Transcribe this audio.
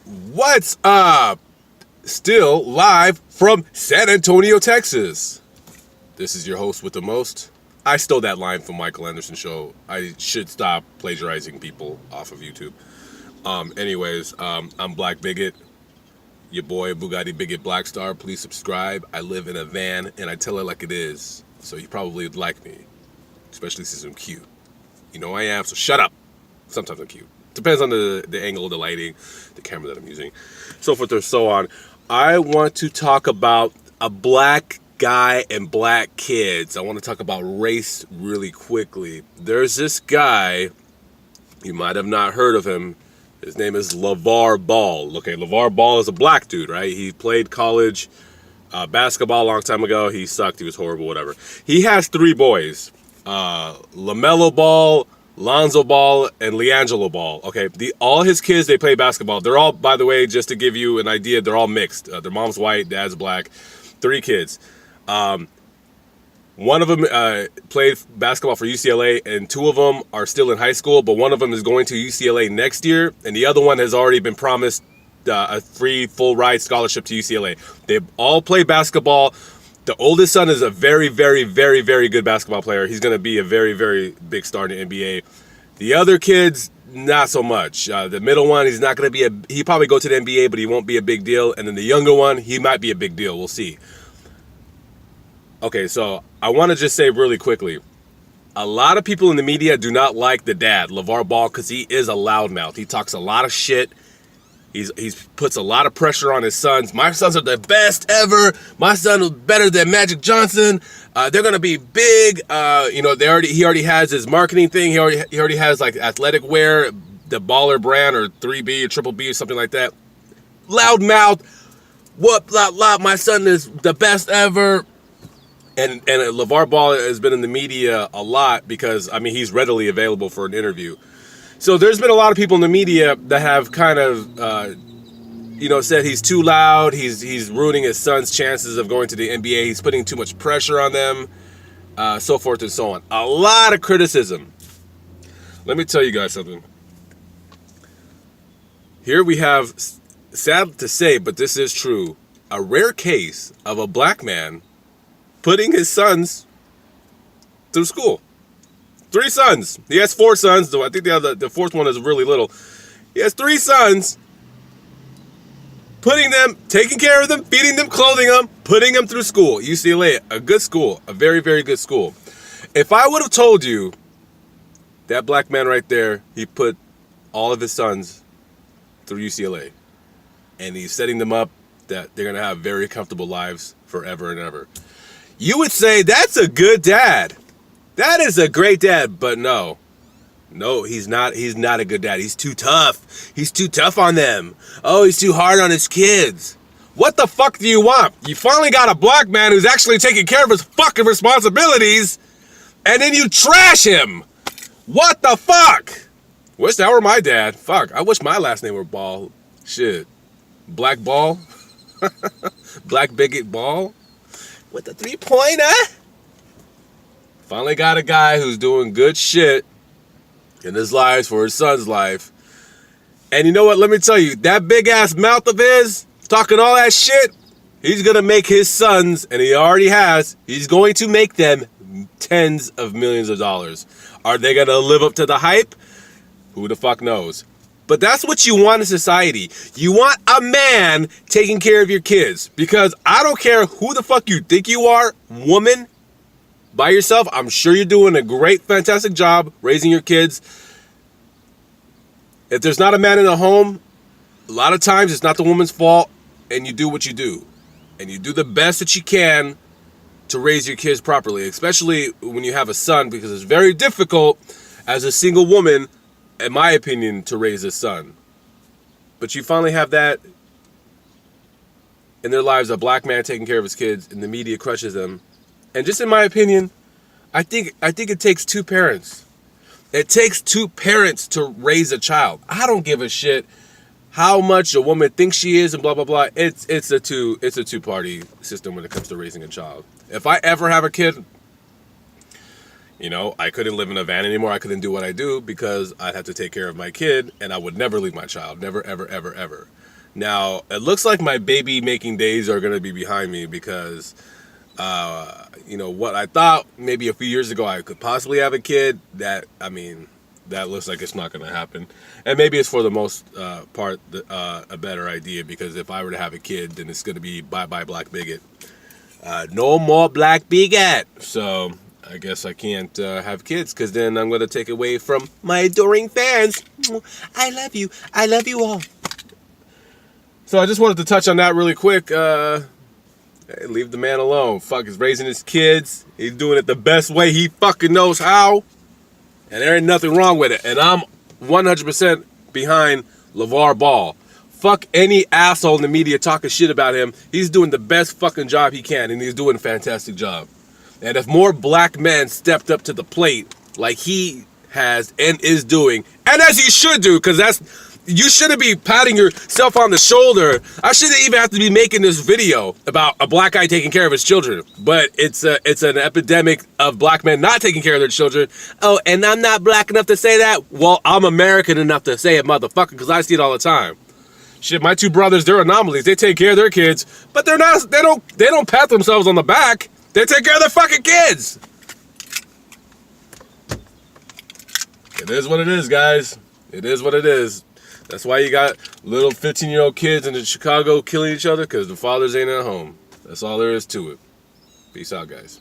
What's up? Still live from San Antonio, Texas. This is your host with the most. I stole that line from Michael Anderson show. I should stop plagiarizing people off of YouTube. I'm Black Bigot, your boy Bugatti Bigot Blackstar. Please subscribe. I live in a van and I tell it like it is. So you probably would like me, especially since I'm cute. You know I am, so shut up. Sometimes I'm cute. Depends on the angle, the lighting, the camera that I'm using, so forth and so on. I want to talk about a black guy and black kids. I want to talk about race really quickly. There's this guy, you might have not heard of him. His name is LeVar Ball. Okay, LeVar Ball is a black dude, right? He played college basketball a long time ago. He sucked. He was horrible, whatever. He has three boys, LaMelo Ball, Lonzo Ball, and LiAngelo Ball. Okay, all his kids, they play basketball. They're all, by the way, just to give you an idea, they're all mixed. Their mom's white, dad's black. Three kids. One of them played basketball for UCLA, and two of them are still in high school, but one of them is going to UCLA next year, and the other one has already been promised a free, full-ride scholarship to UCLA. They all play basketball. The oldest son is a very, very, very, very good basketball player. He's going to be a very, very big star in the NBA. The other kids, not so much. The middle one, he's not going to be he'll probably go to the NBA, but he won't be a big deal. And then the younger one, he might be a big deal. We'll see. Okay, so I want to just say really quickly, a lot of people in the media do not like the dad, LeVar Ball, because he is a loudmouth. He talks a lot of shit. He's puts a lot of pressure on his sons. My sons are the best ever. My son is better than Magic Johnson. They're gonna be big. He already has his marketing thing. He already has like athletic wear, the Baller brand or 3B or Triple B or something like that. Loudmouth. What blah blah. My son is the best ever. And LeVar Ball has been in the media a lot because he's readily available for an interview. So there's been a lot of people in the media that have kind of, said he's too loud. He's ruining his son's chances of going to the NBA. He's putting too much pressure on them, so forth and so on. A lot of criticism. Let me tell you guys something. Here we have, sad to say, but this is true, a rare case of a black man putting his sons through school. 3 sons. He has 4 sons, though I think the fourth one is really little. He has 3 sons, taking care of them, feeding them, clothing them, putting them through school. UCLA, a good school, a very, very good school. If I would have told you that black man right there, he put all of his sons through UCLA, and he's setting them up that they're going to have very comfortable lives forever and ever, you would say that's a good dad. That is a great dad, but no, he's not a good dad. He's too tough. He's too tough on them. Oh, he's too hard on his kids. What the fuck do you want? You finally got a black man who's actually taking care of his fucking responsibilities, and then you trash him. What the fuck? Wish that were my dad. Fuck, I wish my last name were Ball. Shit. Black Ball? Black Bigot Ball? With the 3-pointer? Finally got a guy who's doing good shit in his life for his son's life. And you know what? Let me tell you, that big ass mouth of his, talking all that shit, he's going to make his sons, and he already has, he's going to make them tens of millions of dollars. Are they going to live up to the hype? Who the fuck knows? But that's what you want in society. You want a man taking care of your kids. Because I don't care who the fuck you think you are, woman, by yourself, I'm sure you're doing a great, fantastic job raising your kids. If there's not a man in the home, a lot of times it's not the woman's fault, and you do what you do. And you do the best that you can to raise your kids properly, especially when you have a son, because it's very difficult as a single woman, in my opinion, to raise a son. But you finally have that in their lives, a black man taking care of his kids, and the media crushes them. And just in my opinion, I think it takes 2 parents. It takes 2 parents to raise a child. I don't give a shit how much a woman thinks she is and blah blah blah. It's a two-party system when it comes to raising a child. If I ever have a kid, I couldn't live in a van anymore. I couldn't do what I do because I'd have to take care of my kid, and I would never leave my child. Never, ever, ever, ever. Now, it looks like my baby making days are going to be behind me because, what I thought maybe a few years ago I could possibly have a kid, that looks like it's not going to happen. And maybe it's for the most part a better idea, because if I were to have a kid, then it's going to be bye-bye black bigot. No more black bigot. So I guess I can't have kids, because then I'm going to take away from my adoring fans. I love you. I love you all. So I just wanted to touch on that really quick. Hey, leave the man alone. Fuck, he's raising his kids. He's doing it the best way he fucking knows how. And there ain't nothing wrong with it. And I'm 100% behind LeVar Ball. Fuck any asshole in the media talking shit about him. He's doing the best fucking job he can, and he's doing a fantastic job. And if more black men stepped up to the plate like he has and is doing, and as he should do, because you shouldn't be patting yourself on the shoulder. I shouldn't even have to be making this video about a black guy taking care of his children. But it's an epidemic of black men not taking care of their children. Oh, and I'm not black enough to say that? Well, I'm American enough to say it, motherfucker, because I see it all the time. Shit, my two brothers, they're anomalies. They take care of their kids, but they don't pat themselves on the back. They take care of their fucking kids. It is what it is, guys. It is what it is. That's why you got little 15-year-old kids in Chicago killing each other, because the fathers ain't at home. That's all there is to it. Peace out, guys.